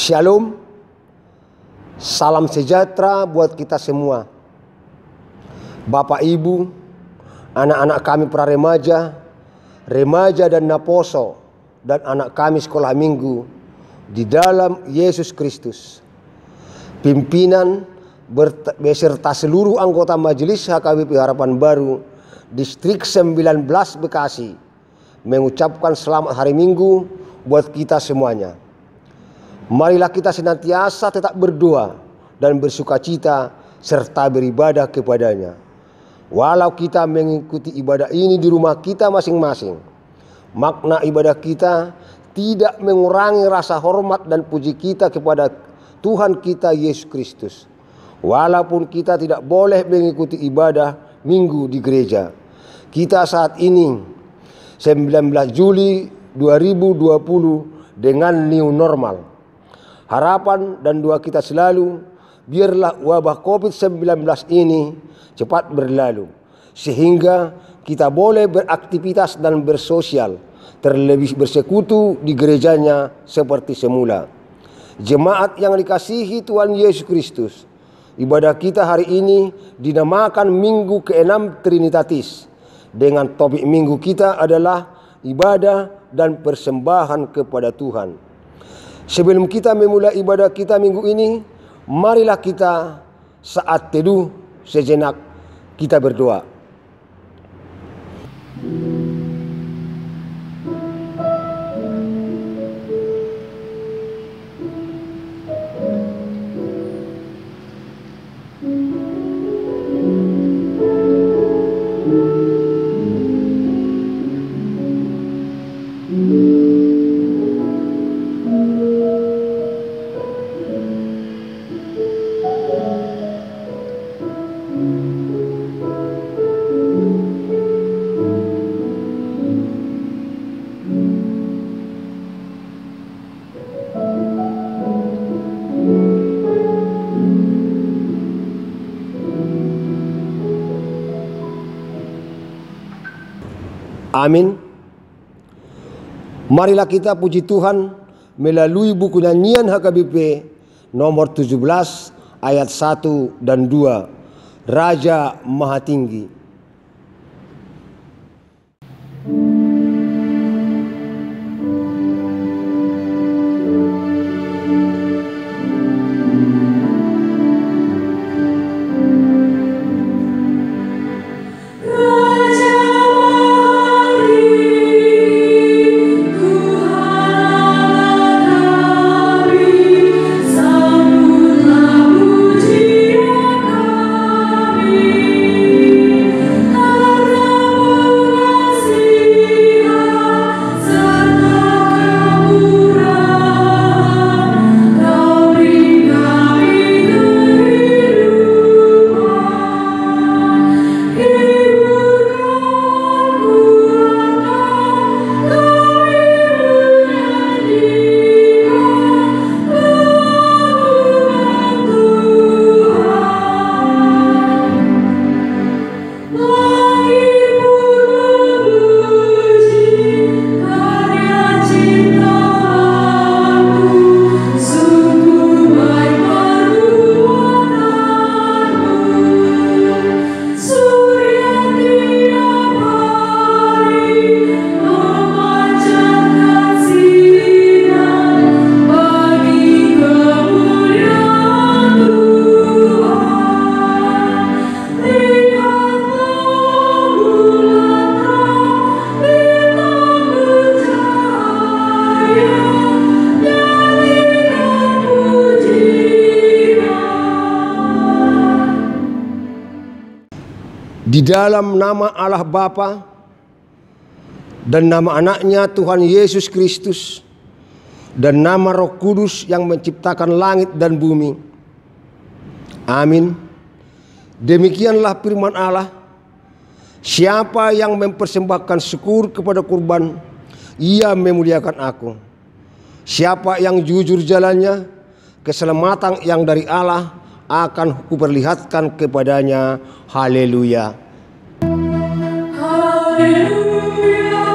Shalom, salam sejahtera buat kita semua. Bapak Ibu, anak-anak kami pra remaja, remaja dan naposo, dan anak kami sekolah minggu di dalam Yesus Kristus. Pimpinan beserta seluruh anggota Majelis HKBP Harapan Baru Distrik 19 Bekasi mengucapkan selamat hari Minggu buat kita semuanya. Marilah kita senantiasa tetap berdoa dan bersukacita serta beribadah kepadanya. Walau kita mengikuti ibadah ini di rumah kita masing-masing, makna ibadah kita tidak mengurangi rasa hormat dan puji kita kepada Tuhan kita Yesus Kristus. Walaupun kita tidak boleh mengikuti ibadah minggu di gereja. Kita saat ini 19 Juli 2020 dengan new normal. Harapan dan doa kita selalu, biarlah wabah COVID-19 ini cepat berlalu, sehingga kita boleh beraktivitas dan bersosial, terlebih bersekutu di gerejanya seperti semula. Jemaat yang dikasihi Tuhan Yesus Kristus, ibadah kita hari ini dinamakan Minggu ke-6 Trinitatis. Dengan topik minggu kita adalah ibadah dan persembahan kepada Tuhan. Sebelum kita memulai ibadah kita minggu ini, marilah kita saat teduh sejenak kita berdoa. Amin. Marilah kita puji Tuhan melalui buku nyanyian HKBP nomor 17 ayat 1 dan 2. Raja Maha Tinggi. Di dalam nama Allah Bapa dan nama anaknya Tuhan Yesus Kristus dan nama Roh Kudus yang menciptakan langit dan bumi. Amin. Demikianlah firman Allah. Siapa yang mempersembahkan syukur kepada kurban, ia memuliakan aku. Siapa yang jujur jalannya, keselamatan yang dari Allah akan kuperlihatkan kepadanya. Haleluya. Haleluya,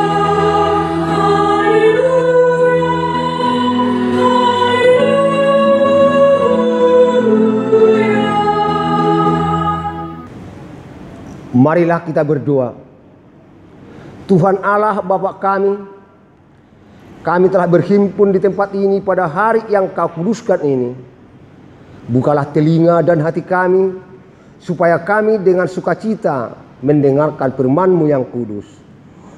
haleluya, haleluya. Marilah kita berdoa. Tuhan Allah Bapa kami telah berhimpun di tempat ini pada hari yang Kau kuduskan ini. Bukalah telinga dan hati kami, supaya kami dengan sukacita mendengarkan firman-Mu yang kudus.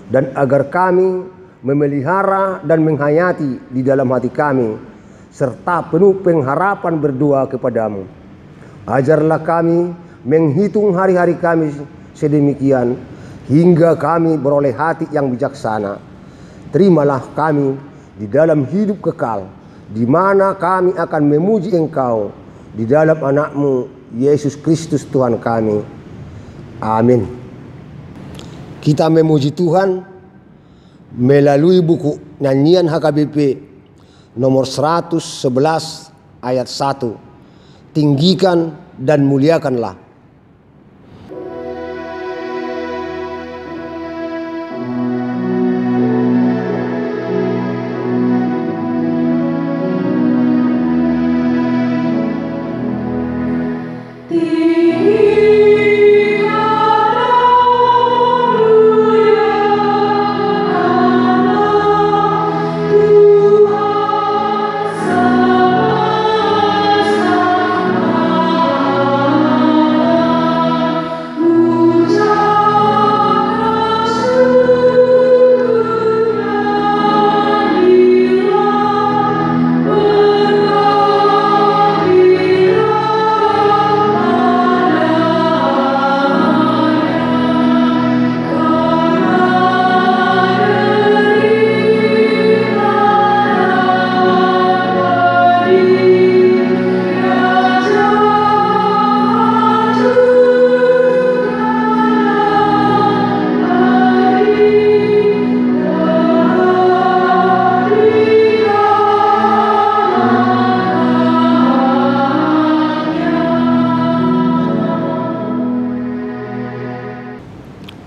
Dan agar kami memelihara dan menghayati di dalam hati kami, serta penuh pengharapan berdoa kepadamu. Ajarlah kami menghitung hari-hari kami sedemikian, hingga kami beroleh hati yang bijaksana. Terimalah kami di dalam hidup kekal, di mana kami akan memuji Engkau di dalam Anak-Mu Yesus Kristus Tuhan kami. Amin. Kita memuji Tuhan melalui buku nyanyian HKBP nomor 111 ayat 1. Tinggikan dan muliakanlah.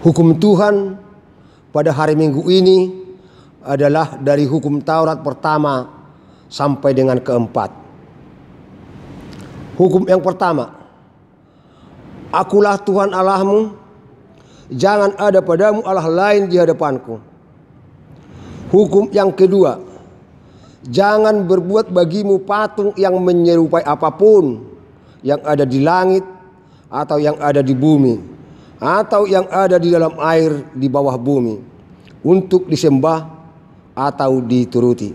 Hukum Tuhan pada hari Minggu ini adalah dari hukum Taurat pertama sampai dengan keempat. Hukum yang pertama, Akulah Tuhan Allahmu, jangan ada padamu Allah lain di hadapanku. Hukum yang kedua, jangan berbuat bagimu patung yang menyerupai apapun yang ada di langit atau yang ada di bumi, atau yang ada di dalam air di bawah bumi, untuk disembah atau dituruti.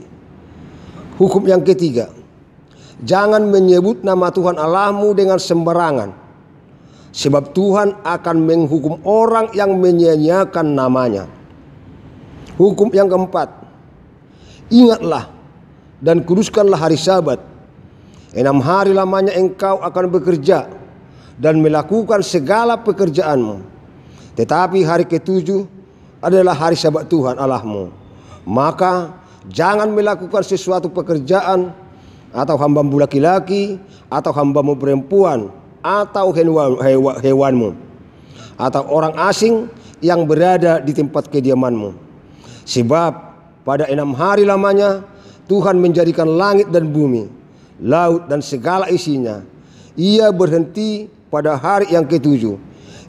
Hukum yang ketiga, jangan menyebut nama Tuhan Allahmu dengan sembarangan, sebab Tuhan akan menghukum orang yang menyia-nyiakan namanya. Hukum yang keempat, ingatlah dan kuduskanlah hari Sabat. 6 hari lamanya engkau akan bekerja dan melakukan segala pekerjaanmu. Tetapi hari ke-7 adalah hari Sabat Tuhan Allahmu. Maka jangan melakukan sesuatu pekerjaan, atau hambamu laki-laki, atau hambamu perempuan, atau hewanmu, atau orang asing yang berada di tempat kediamanmu. Sebab pada 6 hari lamanya Tuhan menjadikan langit dan bumi, laut dan segala isinya. Ia berhenti pada hari yang ke-7.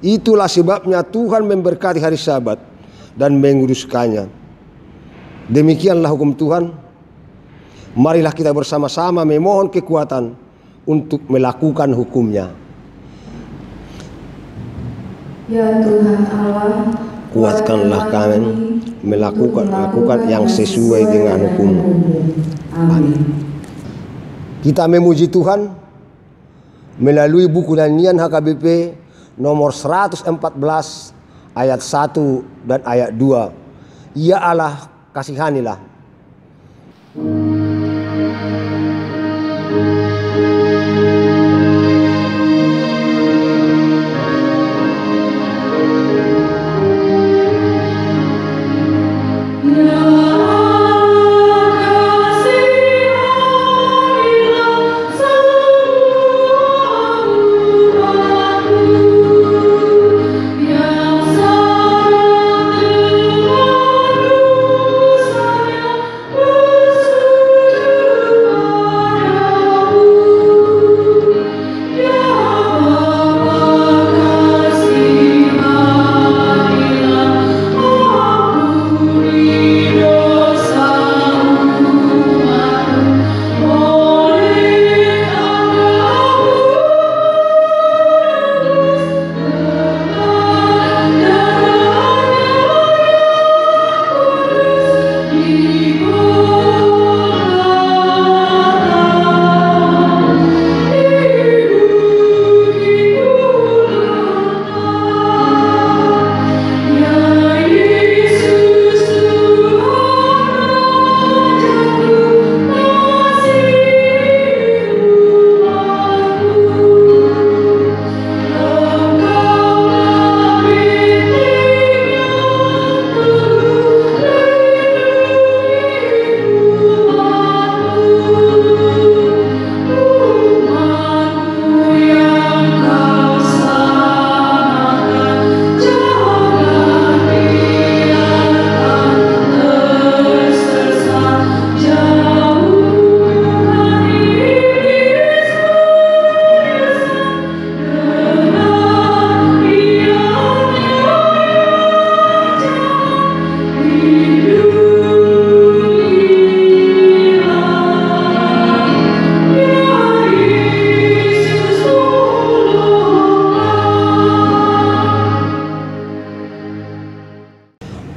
Itulah sebabnya Tuhan memberkati hari Sabat dan menguduskannya. Demikianlah hukum Tuhan. Marilah kita bersama-sama memohon kekuatan untuk melakukan hukumnya. Ya Tuhan Allah, kuatkanlah kami melakukan yang sesuai dengan hukum-Mu. Amin. Kita memuji Tuhan melalui buku nyanyian HKBP nomor 114 ayat 1 dan ayat 2. Ya Allah, kasihanilah.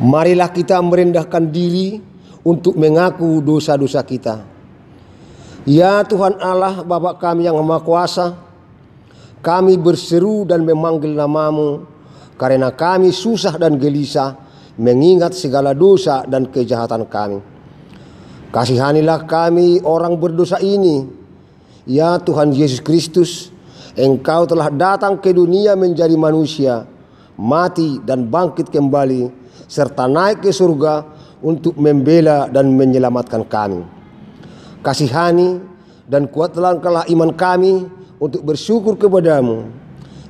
Marilah kita merendahkan diri untuk mengaku dosa-dosa kita. Ya Tuhan Allah Bapa kami yang Maha Kuasa, kami berseru dan memanggil nama-Mu karena kami susah dan gelisah mengingat segala dosa dan kejahatan kami. Kasihanilah kami orang berdosa ini. Ya Tuhan Yesus Kristus, Engkau telah datang ke dunia menjadi manusia, mati dan bangkit kembali, serta naik ke surga untuk membela dan menyelamatkan kami. Kasihani dan kuatkanlah iman kami untuk bersyukur kepada-Mu.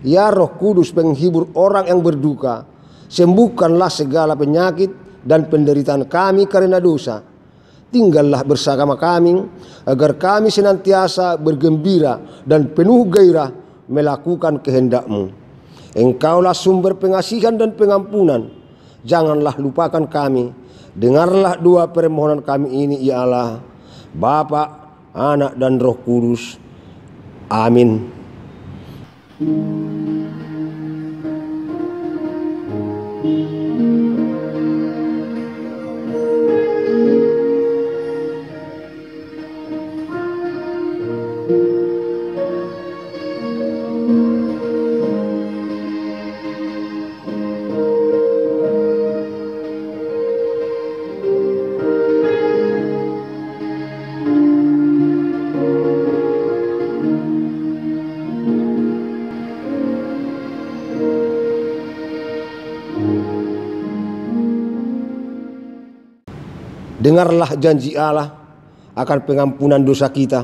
Ya Roh Kudus penghibur orang yang berduka, sembuhkanlah segala penyakit dan penderitaan kami karena dosa. Tinggallah bersama kami agar kami senantiasa bergembira dan penuh gairah melakukan kehendak-Mu. Engkaulah sumber pengasihan dan pengampunan. Janganlah lupakan kami. Dengarlah doa permohonan kami ini, ya Allah, Bapa, Anak dan Roh Kudus. Amin. Dengarlah janji Allah akan pengampunan dosa kita.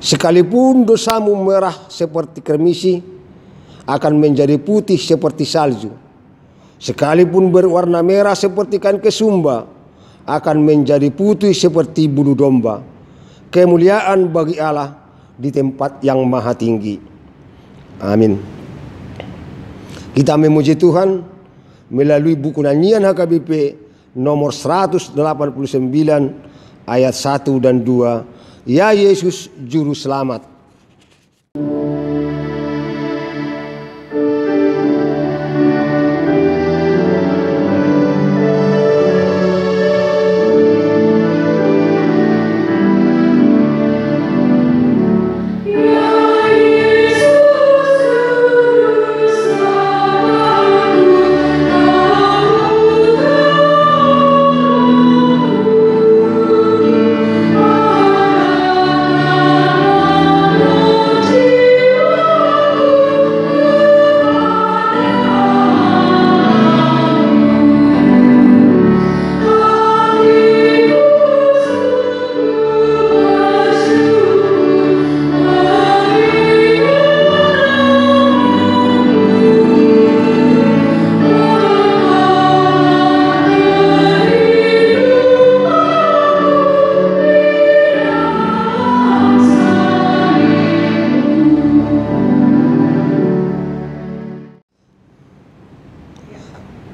Sekalipun dosamu merah seperti kremisi, akan menjadi putih seperti salju. Sekalipun berwarna merah seperti kain kesumba, akan menjadi putih seperti bulu domba. Kemuliaan bagi Allah di tempat yang maha tinggi. Amin. Kita memuji Tuhan melalui buku nyanyian HKBP nomor 189 ayat 1 dan 2. Ya Yesus Juru Selamat.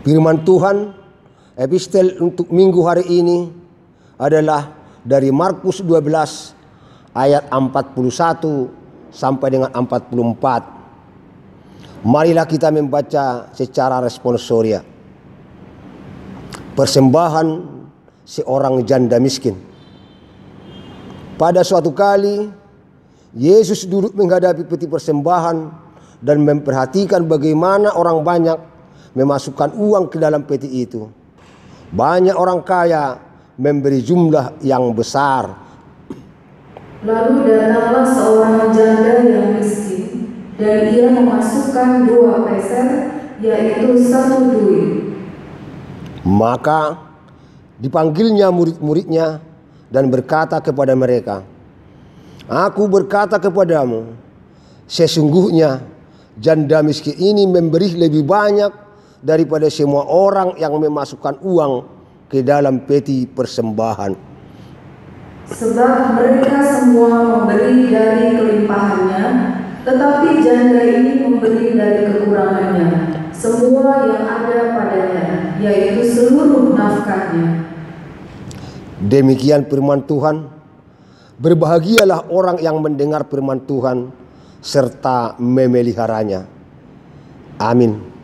Firman Tuhan epistel untuk minggu hari ini adalah dari Markus 12 ayat 41 sampai dengan 44. Marilah kita membaca secara responsoria. Persembahan seorang janda miskin. Pada suatu kali Yesus duduk menghadapi peti persembahan dan memperhatikan bagaimana orang banyak memasukkan uang ke dalam peti itu. Banyak orang kaya memberi jumlah yang besar. Lalu datanglah seorang janda yang miskin, dan ia memasukkan 2 peser, yaitu 1 duit. Maka dipanggilnya murid-muridnya dan berkata kepada mereka, Aku berkata kepadamu, sesungguhnya janda miskin ini memberi lebih banyak daripada semua orang yang memasukkan uang ke dalam peti persembahan. Sebab mereka semua memberi dari kelimpahannya, tetapi janda ini memberi dari kekurangannya, semua yang ada padanya, yaitu seluruh nafkahnya. Demikian firman Tuhan. Berbahagialah orang yang mendengar firman Tuhan serta memeliharanya. Amin.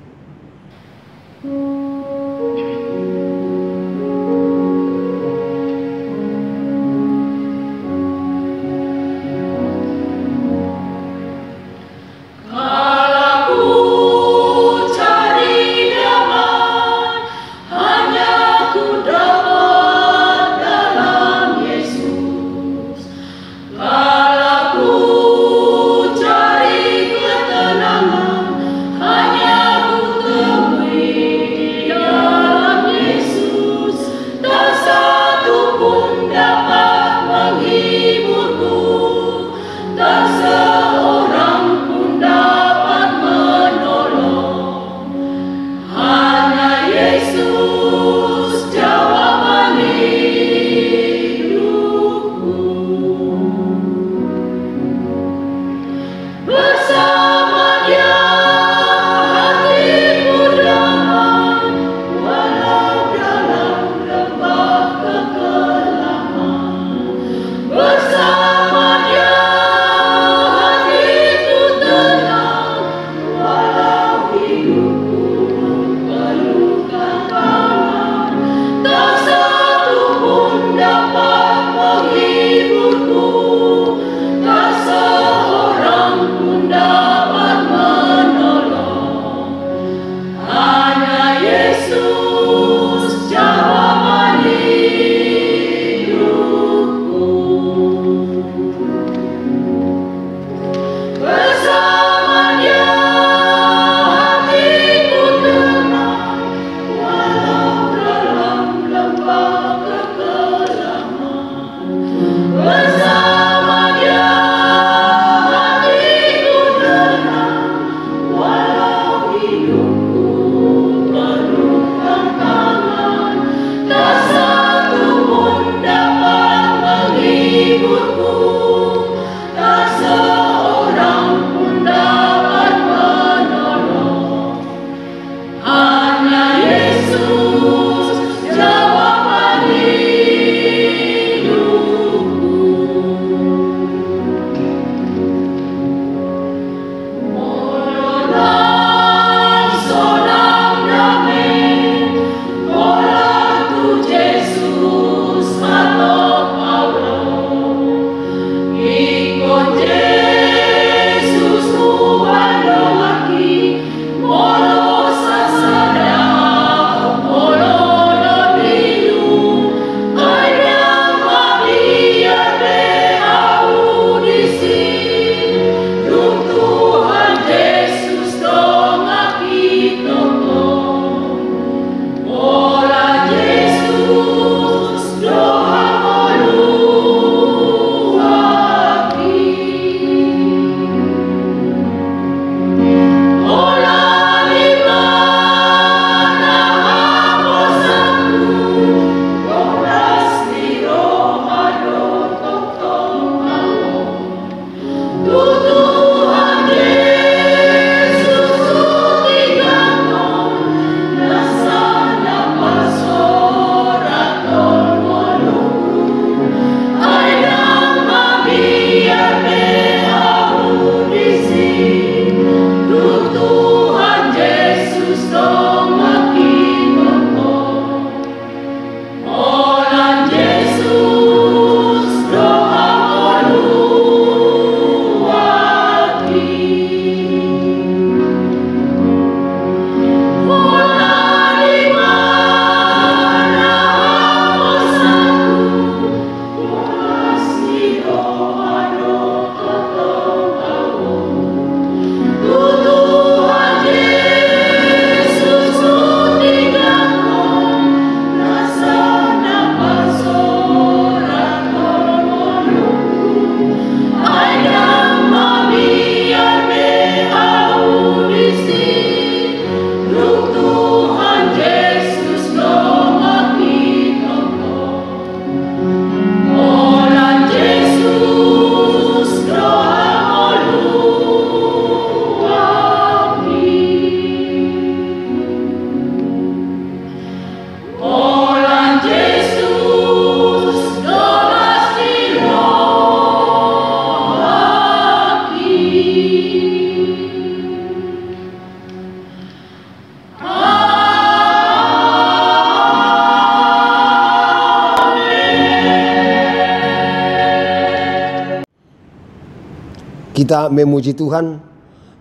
Kita memuji Tuhan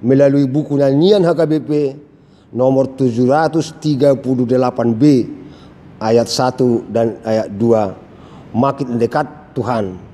melalui buku nyanyian HKBP nomor 738B ayat 1 dan ayat 2. Makin dekat Tuhan.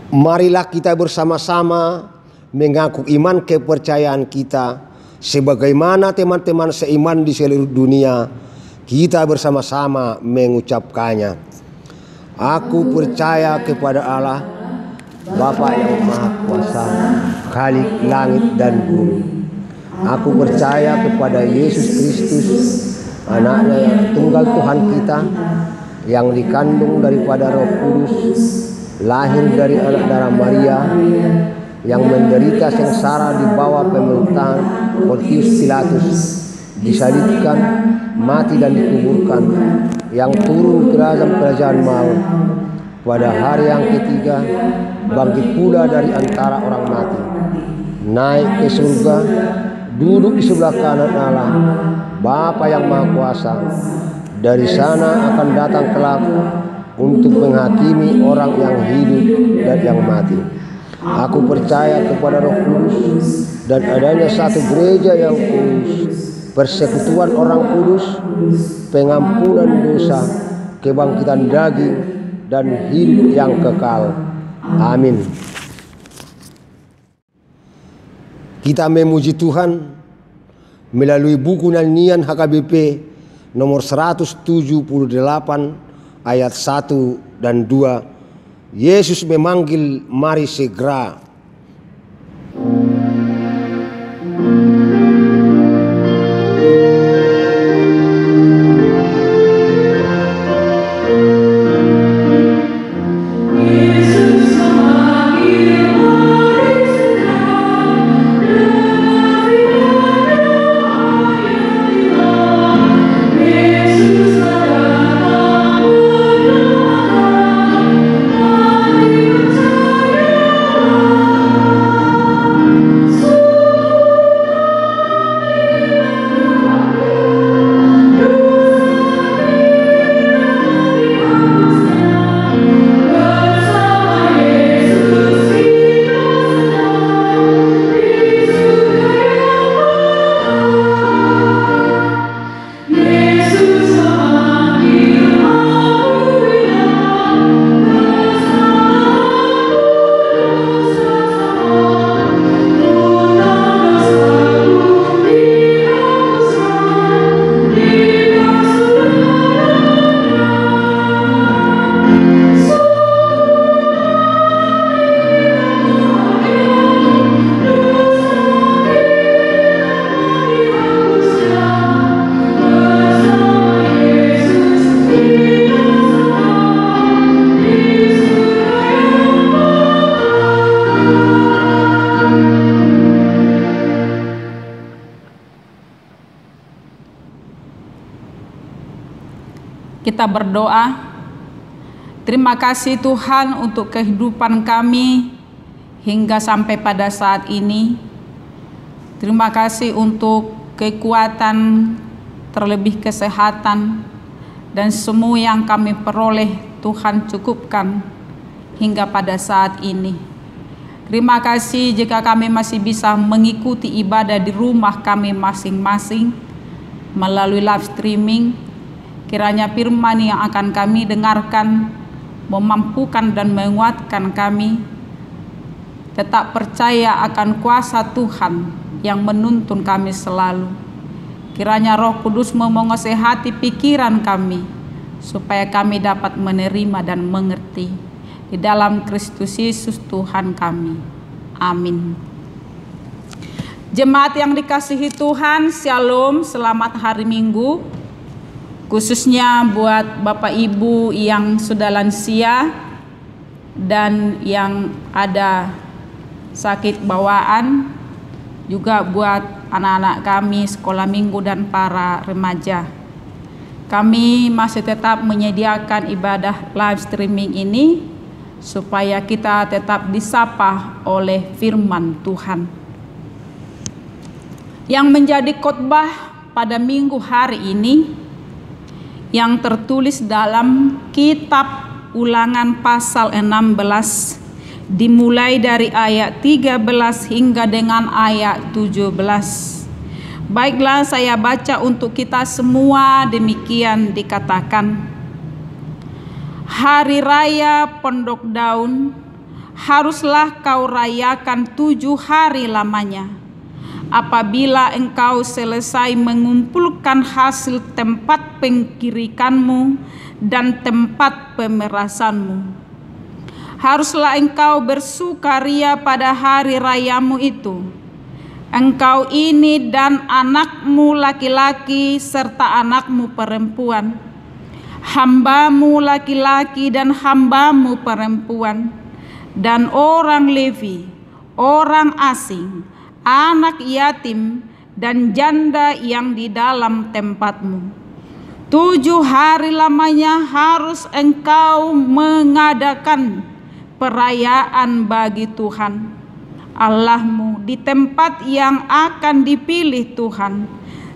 Marilah kita bersama-sama mengaku iman kepercayaan kita sebagaimana teman-teman seiman di seluruh dunia. Kita bersama-sama mengucapkannya. Aku percaya kepada Allah, Bapa yang Maha Kuasa, Khalik langit dan bumi. Aku percaya kepada Yesus Kristus, anaknya yang tunggal Tuhan kita, yang dikandung daripada Roh Kudus, lahir dari anak darah Maria, yang menderita sengsara di bawah pemerintahan Pontius Pilatus, disalibkan, mati dan dikuburkan, yang turun ke dalam kerajaan maut, pada hari yang ketiga bangkit pula dari antara orang mati, naik ke surga, duduk di sebelah kanan Allah, Bapa yang Maha Kuasa. Dari sana akan datang kelak untuk menghakimi orang yang hidup dan yang mati. Aku percaya kepada Roh Kudus dan adanya satu gereja yang kudus, persekutuan orang kudus, pengampunan dosa, kebangkitan daging, dan hidup yang kekal. Amin. Kita memuji Tuhan melalui buku nyanyian HKBP nomor 178 ayat 1 dan 2. Yesus memanggil, mari segera. Yesus Kita berdoa. Terima kasih Tuhan untuk kehidupan kami hingga sampai pada saat ini. Terima kasih untuk kekuatan, terlebih kesehatan, dan semua yang kami peroleh Tuhan cukupkan hingga pada saat ini. Terima kasih jika kami masih bisa mengikuti ibadah di rumah kami masing-masing melalui live streaming. Kiranya firman yang akan kami dengarkan memampukan dan menguatkan kami tetap percaya akan kuasa Tuhan yang menuntun kami selalu. Kiranya Roh Kudus menguasai hati pikiran kami supaya kami dapat menerima dan mengerti. Di dalam Kristus Yesus Tuhan kami. Amin. Jemaat yang dikasihi Tuhan, Shalom, selamat hari Minggu. Khususnya buat Bapak Ibu yang sudah lansia dan yang ada sakit bawaan, juga buat anak-anak kami sekolah minggu dan para remaja. Kami masih tetap menyediakan ibadah live streaming ini supaya kita tetap disapa oleh firman Tuhan. Yang menjadi khotbah pada minggu hari ini yang tertulis dalam kitab Ulangan pasal 16 dimulai dari ayat 13 hingga dengan ayat 17. Baiklah, saya baca untuk kita semua. Demikian dikatakan. Hari raya Pondok Daun haruslah kau rayakan 7 hari lamanya. Apabila engkau selesai mengumpulkan hasil tempat pengkirikanmu dan tempat pemerasanmu, haruslah engkau bersukaria pada hari rayamu itu. Engkau ini dan anakmu laki-laki serta anakmu perempuan, hambamu laki-laki dan hambamu perempuan, dan orang Levi, orang asing, anak yatim, dan janda yang di dalam tempatmu. 7 hari lamanya harus engkau mengadakan perayaan bagi Tuhan Allahmu di tempat yang akan dipilih Tuhan,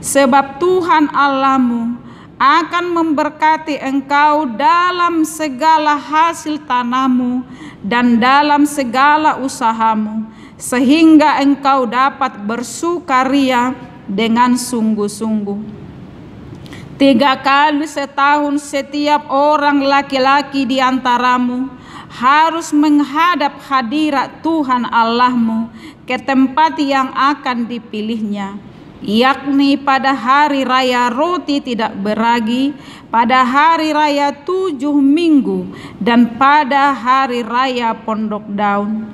sebab Tuhan Allahmu akan memberkati engkau dalam segala hasil tanahmu dan dalam segala usahamu, sehingga engkau dapat bersukaria dengan sungguh-sungguh. 3 kali setahun setiap orang laki-laki di antaramu harus menghadap hadirat Tuhan Allahmu ke tempat yang akan dipilihnya, yakni pada hari raya roti tidak beragi, pada hari raya 7 minggu, dan pada hari raya Pondok Daun.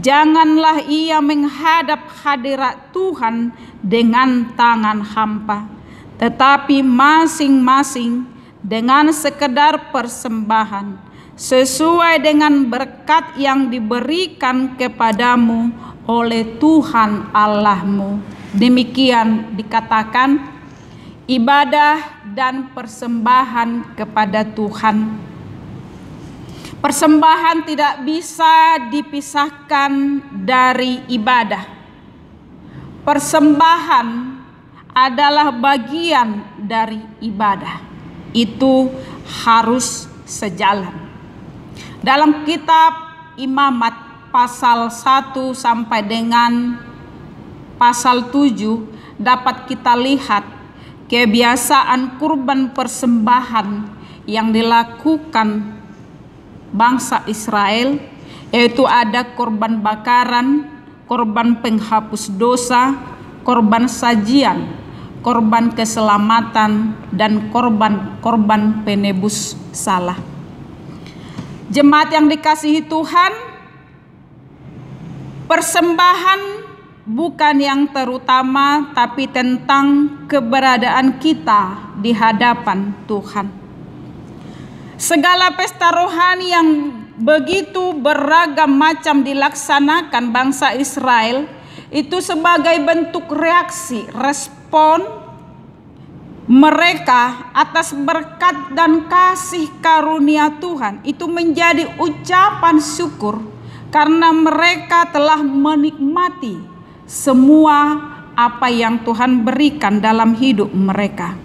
Janganlah ia menghadap hadirat Tuhan dengan tangan hampa, tetapi masing-masing dengan sekedar persembahan sesuai dengan berkat yang diberikan kepadamu oleh Tuhan Allahmu. Demikian dikatakan ibadah dan persembahan kepada Tuhan. Persembahan tidak bisa dipisahkan dari ibadah. Persembahan adalah bagian dari ibadah. Itu harus sejalan. Dalam kitab Imamat pasal 1 sampai dengan pasal 7 dapat kita lihat kebiasaan kurban persembahan yang dilakukan bangsa Israel, yaitu ada korban bakaran, korban penghapus dosa, korban sajian, korban keselamatan, dan korban penebus salah. Jemaat yang dikasihi Tuhan, persembahan bukan yang terutama, tapi tentang keberadaan kita di hadapan Tuhan. Segala pesta rohani yang begitu beragam macam dilaksanakan bangsa Israel itu sebagai bentuk reaksi, respon mereka atas berkat dan kasih karunia Tuhan itu menjadi ucapan syukur karena mereka telah menikmati semua apa yang Tuhan berikan dalam hidup mereka.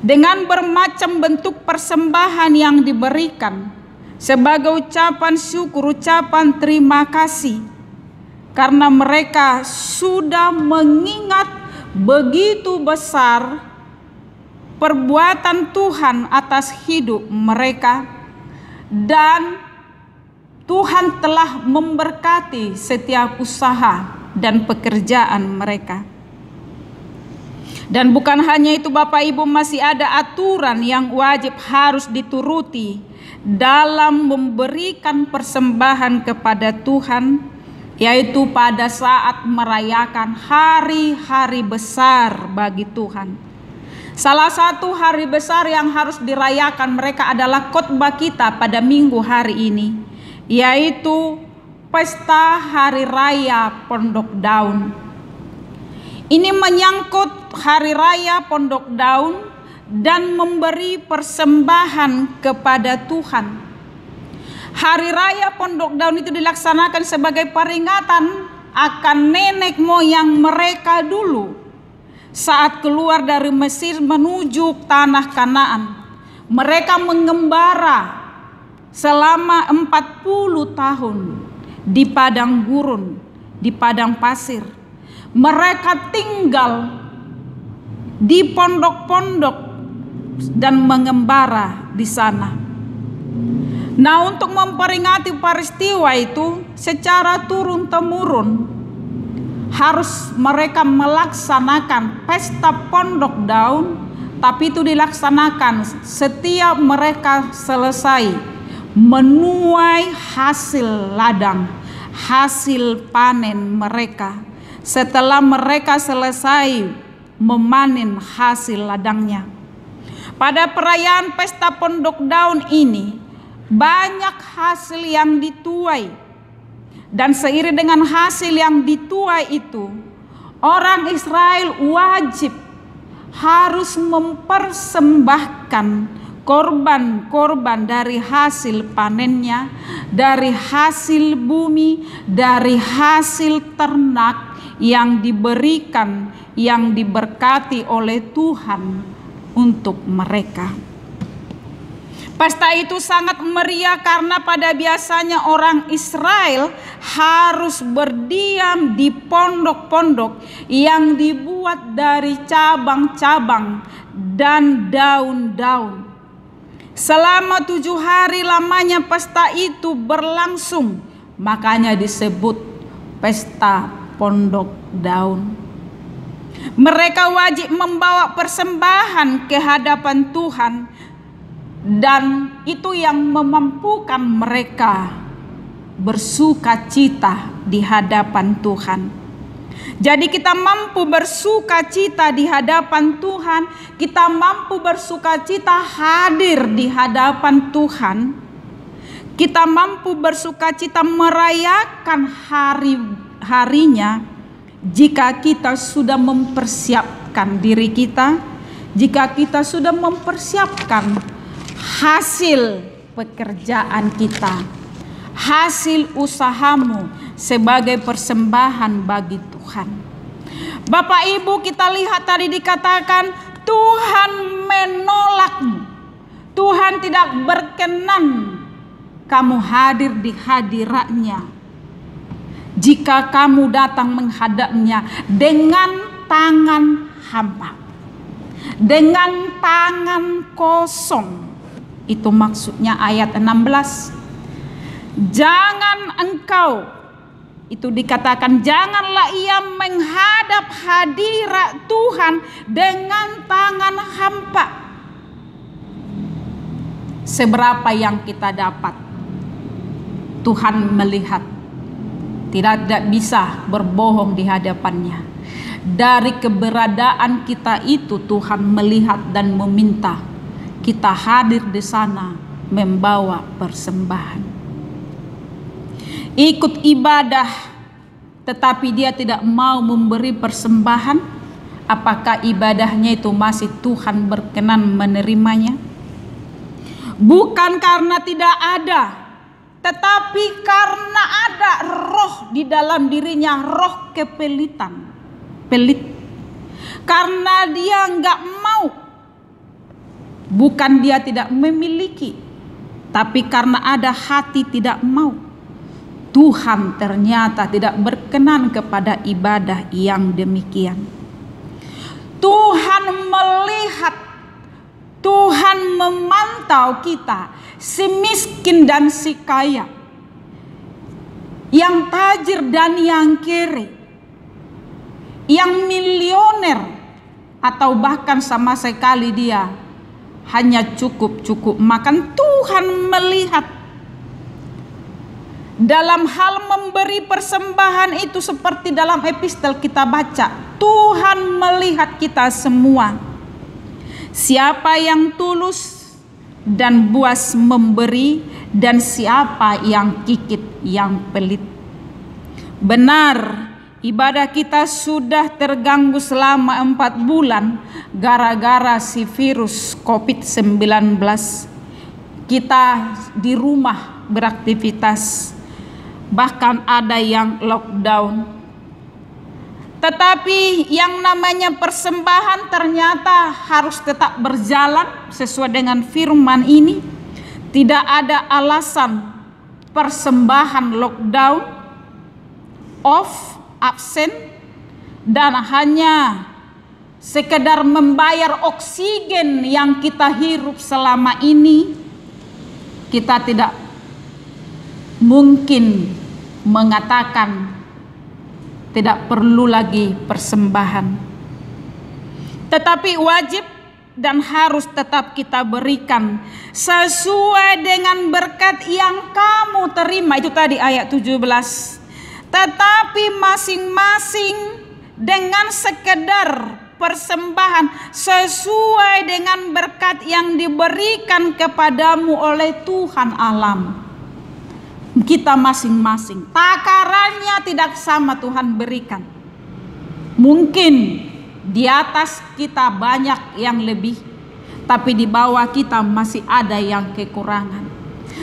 Dengan bermacam bentuk persembahan yang diberikan sebagai ucapan syukur, ucapan terima kasih, karena mereka sudah mengingat begitu besar perbuatan Tuhan atas hidup mereka, dan Tuhan telah memberkati setiap usaha dan pekerjaan mereka. Dan bukan hanya itu Bapak Ibu, masih ada aturan yang wajib harus dituruti dalam memberikan persembahan kepada Tuhan, yaitu pada saat merayakan hari-hari besar bagi Tuhan. Salah satu hari besar yang harus dirayakan mereka adalah khotbah kita pada minggu hari ini, yaitu Pesta Hari Raya Pondok Daun. Ini menyangkut Hari Raya Pondok Daun dan memberi persembahan kepada Tuhan. Hari Raya Pondok Daun itu dilaksanakan sebagai peringatan akan nenek moyang mereka dulu saat keluar dari Mesir menuju tanah Kanaan. Mereka mengembara selama 40 tahun di padang gurun, di padang pasir. Mereka tinggal di pondok-pondok dan mengembara di sana. Nah, untuk memperingati peristiwa itu secara turun-temurun harus mereka melaksanakan pesta Pondok Daun, tapi itu dilaksanakan setiap mereka selesai menuai hasil ladang, hasil panen mereka. Setelah mereka selesai memanen hasil ladangnya. Pada perayaan pesta Pondok Daun ini banyak hasil yang dituai. Dan seiring dengan hasil yang dituai itu, orang Israel wajib harus mempersembahkan korban-korban dari hasil panennya, dari hasil bumi, dari hasil ternak yang diberikan, yang diberkati oleh Tuhan untuk mereka. Pesta itu sangat meriah karena pada biasanya orang Israel harus berdiam di pondok-pondok yang dibuat dari cabang-cabang dan daun-daun. Selama 7 hari lamanya pesta itu berlangsung, makanya disebut Pesta Pondok Daun. Mereka wajib membawa persembahan ke hadapan Tuhan, dan itu yang memampukan mereka bersuka cita di hadapan Tuhan. Jadi kita mampu bersuka cita di hadapan Tuhan, kita mampu bersuka cita hadir di hadapan Tuhan, kita mampu bersuka cita merayakan hari-harinya jika kita sudah mempersiapkan diri kita, jika kita sudah mempersiapkan hasil pekerjaan kita, hasil usahamu sebagai persembahan bagi Tuhan. Bapak Ibu, kita lihat tadi dikatakan Tuhan menolakmu. Tuhan tidak berkenan kamu hadir di hadiratnya jika kamu datang menghadapnya dengan tangan hampa, dengan tangan kosong. Itu maksudnya ayat 16. Jangan engkau, itu dikatakan janganlah ia menghadap hadirat Tuhan dengan tangan hampa. Seberapa yang kita dapat, Tuhan melihat. Tidak bisa berbohong di hadapannya. Dari keberadaan kita itu Tuhan melihat dan meminta kita hadir di sana membawa persembahan. Ikut ibadah tetapi dia tidak mau memberi persembahan apakah ibadahnya itu masih Tuhan berkenan menerimanya? Bukan karena tidak ada, tetapi karena ada roh di dalam dirinya, roh kepelitan, pelit. Karena dia nggak mau, bukan dia tidak memiliki, tapi karena ada hati tidak mau. Tuhan ternyata tidak berkenan kepada ibadah yang demikian. Tuhan melihat, Tuhan memantau kita, si miskin dan si kaya, yang tajir dan yang kere, yang milioner atau bahkan sama sekali dia hanya cukup makan. Tuhan melihat. Dalam hal memberi persembahan itu seperti dalam epistel kita baca, Tuhan melihat kita semua. Siapa yang tulus dan buas memberi, dan siapa yang kikit, yang pelit. Benar, ibadah kita sudah terganggu selama 4 bulan gara-gara si virus COVID-19. Kita di rumah beraktivitas, bahkan ada yang lockdown. Tetapi yang namanya persembahan ternyata harus tetap berjalan sesuai dengan firman ini. Tidak ada alasan persembahan lockdown, off, absen, dan hanya sekedar membayar oksigen yang kita hirup selama ini. Kita tidak mungkin mengatakan tidak perlu lagi persembahan, tetapi wajib dan harus tetap kita berikan sesuai dengan berkat yang kamu terima. Itu tadi ayat 17. Tetapi masing-masing dengan sekedar persembahan sesuai dengan berkat yang diberikan kepadamu oleh Tuhan Allah. Kita masing-masing, takarannya tidak sama Tuhan berikan. Mungkin di atas kita banyak yang lebih, tapi di bawah kita masih ada yang kekurangan.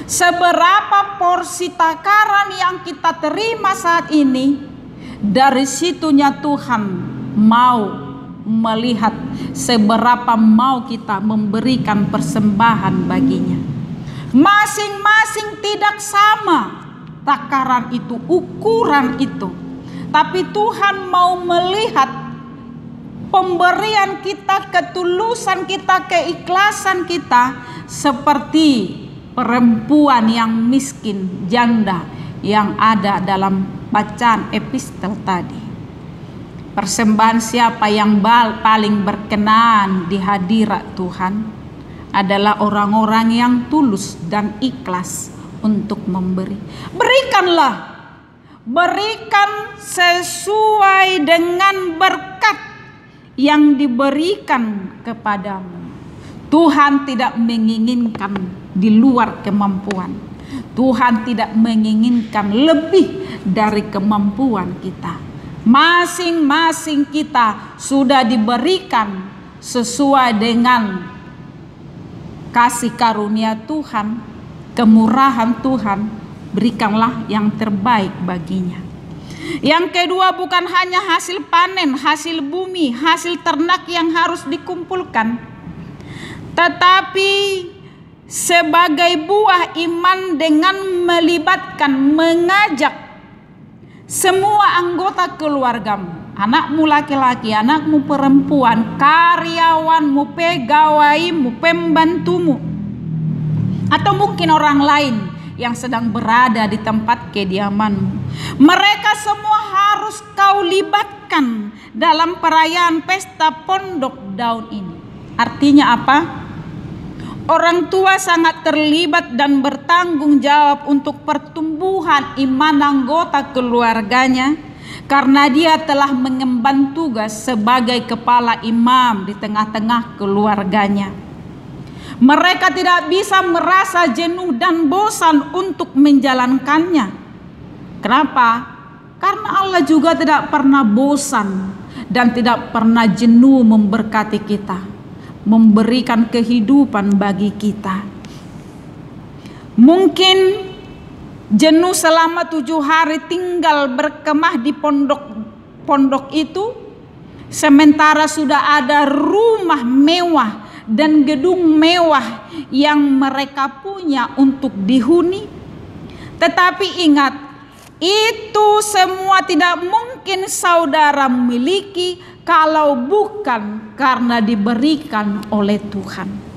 Seberapa porsi takaran yang kita terima saat ini, dari situnya Tuhan mau melihat seberapa mau kita memberikan persembahan baginya. Masing-masing tidak sama takaran itu, ukuran itu. Tapi Tuhan mau melihat pemberian kita, ketulusan kita, keikhlasan kita, seperti perempuan yang miskin, janda yang ada dalam bacaan epistel tadi. Persembahan siapa yang paling berkenan di hadirat Tuhan adalah orang-orang yang tulus dan ikhlas untuk memberi. Berikanlah, berikan sesuai dengan berkat yang diberikan kepadamu. Tuhan tidak menginginkan di luar kemampuan. Tuhan tidak menginginkan lebih dari kemampuan kita. Masing-masing kita sudah diberikan sesuai dengan kasih karunia Tuhan, kemurahan Tuhan. Berikanlah yang terbaik baginya. Yang kedua, bukan hanya hasil panen, hasil bumi, hasil ternak yang harus dikumpulkan, tetapi sebagai buah iman dengan melibatkan, mengajak semua anggota keluargamu, anakmu laki-laki, anakmu perempuan, karyawanmu, pegawaimu, pembantumu, atau mungkin orang lain yang sedang berada di tempat kediamanmu. Mereka semua harus kau libatkan dalam perayaan pesta pondok daun ini. Artinya apa? Orang tua sangat terlibat dan bertanggung jawab untuk pertumbuhan iman anggota keluarganya, karena dia telah mengemban tugas sebagai kepala imam di tengah-tengah keluarganya. Mereka tidak bisa merasa jenuh dan bosan untuk menjalankannya. Kenapa? Karena Allah juga tidak pernah bosan dan tidak pernah jenuh memberkati kita, memberikan kehidupan bagi kita. Mungkin jenuh selama 7 hari tinggal berkemah di pondok itu, sementara sudah ada rumah mewah dan gedung mewah yang mereka punya untuk dihuni. Tetapi ingat, itu semua tidak mungkin saudara miliki kalau bukan karena diberikan oleh Tuhan.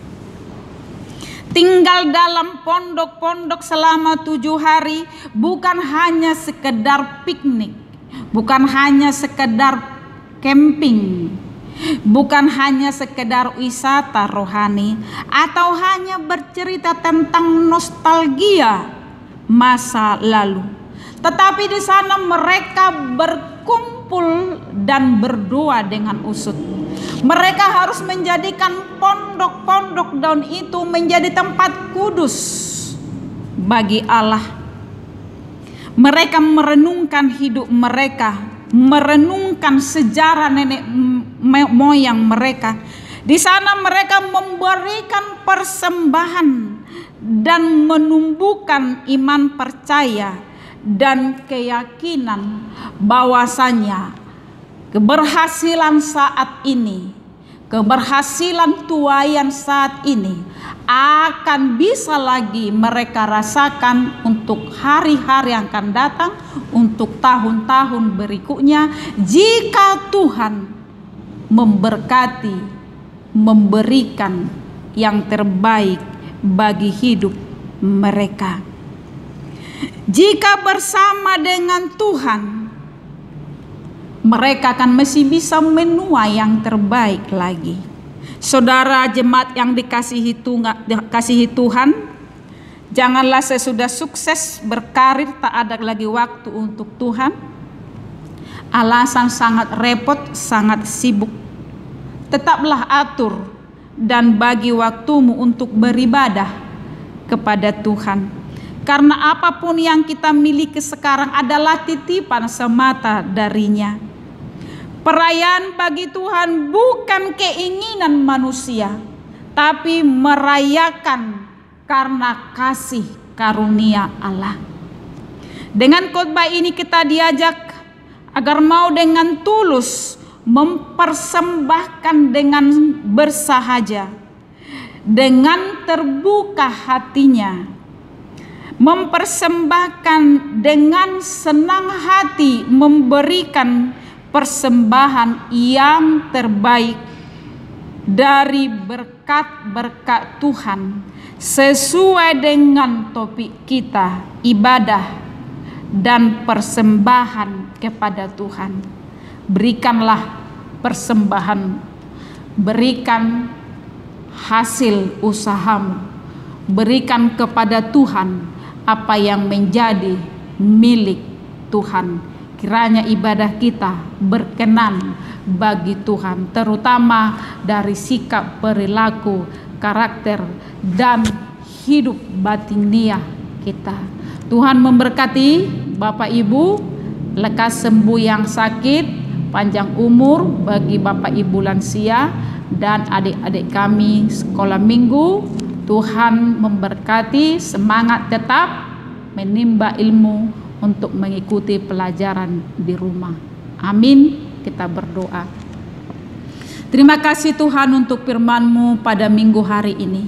Tinggal dalam pondok-pondok selama 7 hari bukan hanya sekedar piknik, bukan hanya sekedar camping, bukan hanya sekedar wisata rohani, atau hanya bercerita tentang nostalgia masa lalu. Tetapi di sana mereka berkumpul dan berdoa dengan usut. Mereka harus menjadikan pondok-pondok daun itu menjadi tempat kudus bagi Allah. Mereka merenungkan hidup mereka, merenungkan sejarah nenek moyang mereka. Di sana mereka memberikan persembahan dan menumbuhkan iman percaya dan keyakinan bahwasanya keberhasilan saat ini, keberhasilan tuaian saat ini akan bisa lagi mereka rasakan untuk hari-hari yang akan datang, untuk tahun-tahun berikutnya, jika Tuhan memberkati, memberikan yang terbaik bagi hidup mereka. Jika bersama dengan Tuhan, mereka akan masih bisa menuai yang terbaik lagi. Saudara jemaat yang dikasihi Tuhan, janganlah sesudah sukses berkarir tak ada lagi waktu untuk Tuhan. Alasan sangat repot, sangat sibuk. Tetaplah atur dan bagi waktumu untuk beribadah kepada Tuhan. Karena apapun yang kita miliki sekarang adalah titipan semata darinya. Perayaan bagi Tuhan bukan keinginan manusia, tapi merayakan karena kasih karunia Allah. Dengan khotbah ini kita diajak agar mau dengan tulus mempersembahkan dengan bersahaja, dengan terbuka hatinya, mempersembahkan dengan senang hati, memberikan persembahan yang terbaik dari berkat-berkat Tuhan sesuai dengan topik kita, ibadah dan persembahan kepada Tuhan. Berikanlah persembahan, berikan hasil usahamu, berikan kepada Tuhan apa yang menjadi milik Tuhan. Kiranya ibadah kita berkenan bagi Tuhan, terutama dari sikap, perilaku, karakter, dan hidup batiniah kita. Tuhan memberkati Bapak Ibu, lekas sembuh yang sakit, panjang umur bagi Bapak Ibu lansia dan adik-adik kami sekolah minggu. Tuhan memberkati, semangat tetap menimba ilmu untuk mengikuti pelajaran di rumah. Amin. Kita berdoa. Terima kasih Tuhan untuk firman-Mu pada minggu hari ini.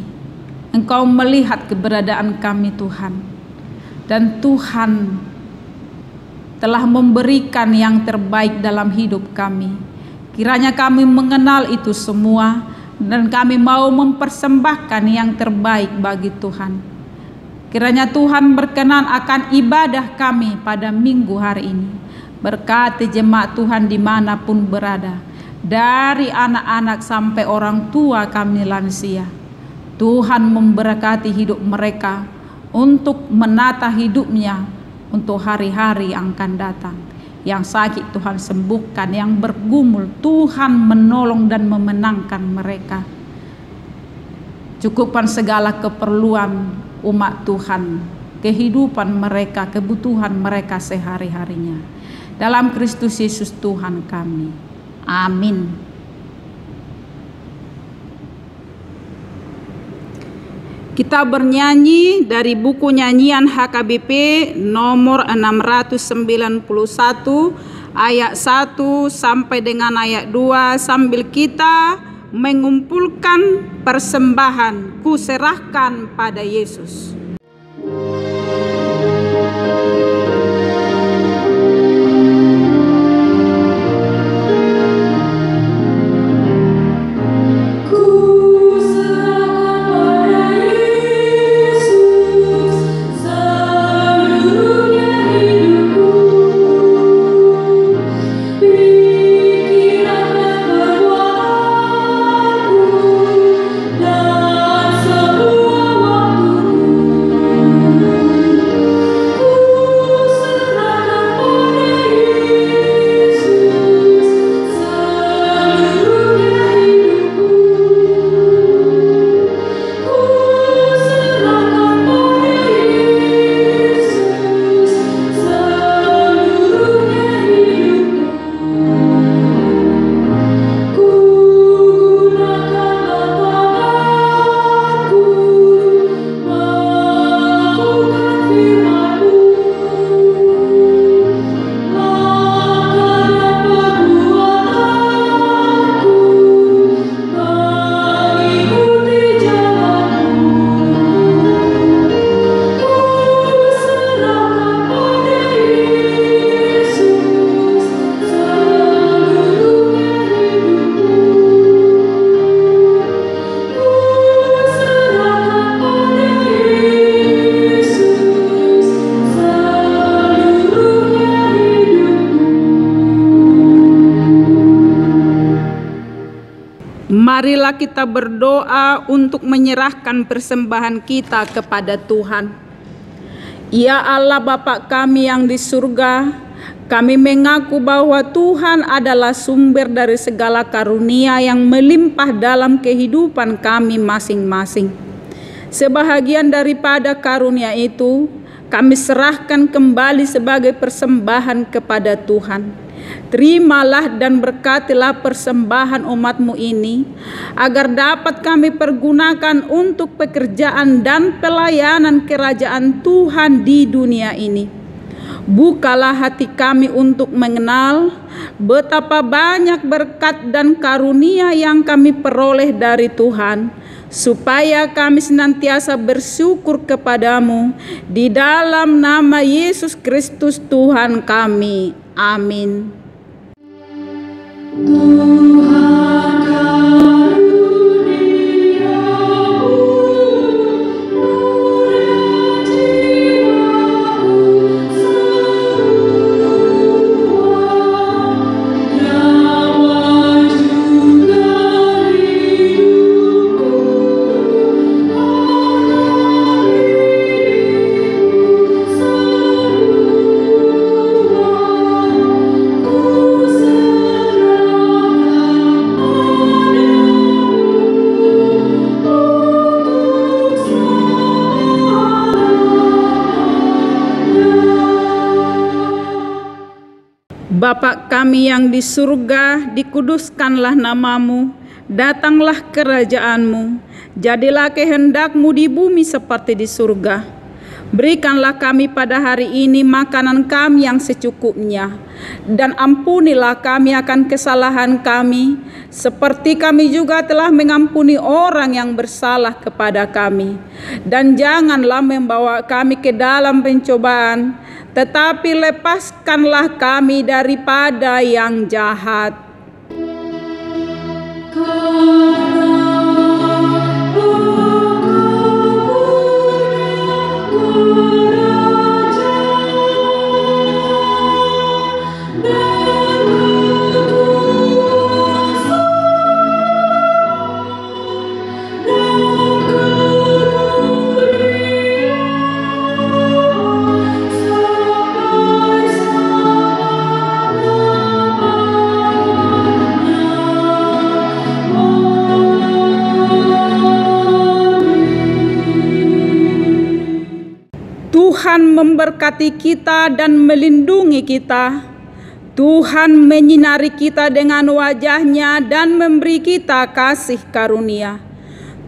Engkau melihat keberadaan kami Tuhan, dan Tuhan telah memberikan yang terbaik dalam hidup kami. Kiranya kami mengenal itu semua, dan kami mau mempersembahkan yang terbaik bagi Tuhan. Kiranya Tuhan berkenan akan ibadah kami pada minggu hari ini. Berkati jemaat Tuhan dimanapun berada, dari anak-anak sampai orang tua kami lansia. Tuhan memberkati hidup mereka untuk menata hidupnya untuk hari-hari yang akan datang. Yang sakit Tuhan sembuhkan, yang bergumul Tuhan menolong dan memenangkan mereka. Cukupkan segala keperluan umat Tuhan, kehidupan mereka, kebutuhan mereka sehari-harinya. Dalam Kristus Yesus Tuhan kami. Amin. Kita bernyanyi dari buku nyanyian HKBP nomor 691 ayat 1 sampai dengan ayat 2 sambil kita mengumpulkan persembahan kuserahkan pada Yesus. Marilah kita berdoa untuk menyerahkan persembahan kita kepada Tuhan. Ya Allah Bapa kami yang di surga, kami mengaku bahwa Tuhan adalah sumber dari segala karunia yang melimpah dalam kehidupan kami masing-masing. Sebahagian daripada karunia itu, kami serahkan kembali sebagai persembahan kepada Tuhan. Terimalah dan berkatilah persembahan umat-Mu ini, agar dapat kami pergunakan untuk pekerjaan dan pelayanan kerajaan Tuhan di dunia ini. Bukalah hati kami untuk mengenal betapa banyak berkat dan karunia yang kami peroleh dari Tuhan, supaya kami senantiasa bersyukur kepadamu di dalam nama Yesus Kristus Tuhan kami. Amin. Bapa kami yang di surga, dikuduskanlah namamu, datanglah kerajaanmu, jadilah kehendak-Mu di bumi seperti di surga. Berikanlah kami pada hari ini makanan kami yang secukupnya, dan ampunilah kami akan kesalahan kami, seperti kami juga telah mengampuni orang yang bersalah kepada kami. Dan janganlah membawa kami ke dalam pencobaan, tetapi lepaskanlah kami daripada yang jahat. Tuhan memberkati kita dan melindungi kita. Tuhan menyinari kita dengan wajah-Nya dan memberi kita kasih karunia.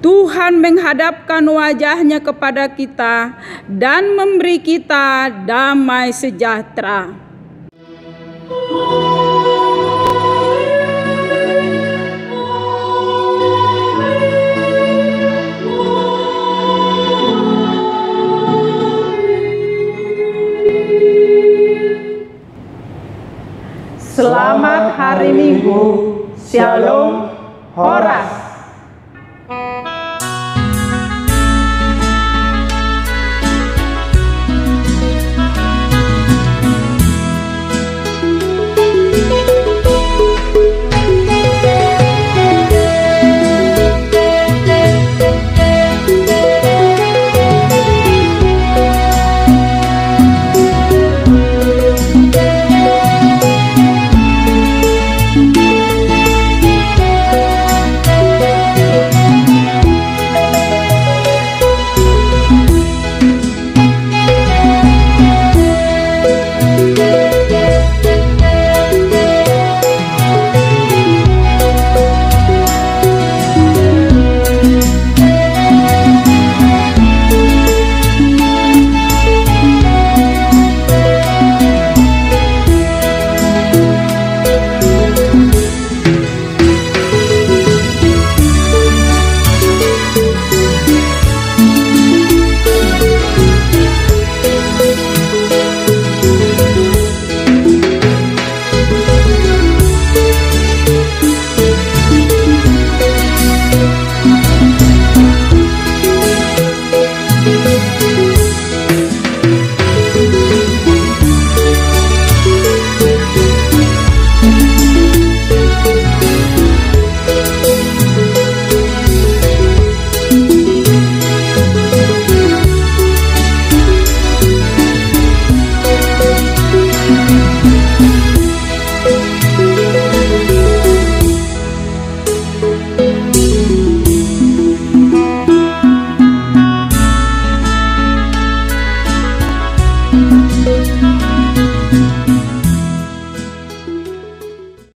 Tuhan menghadapkan wajah-Nya kepada kita dan memberi kita damai sejahtera. Selamat hari Minggu. Shalom. Horas.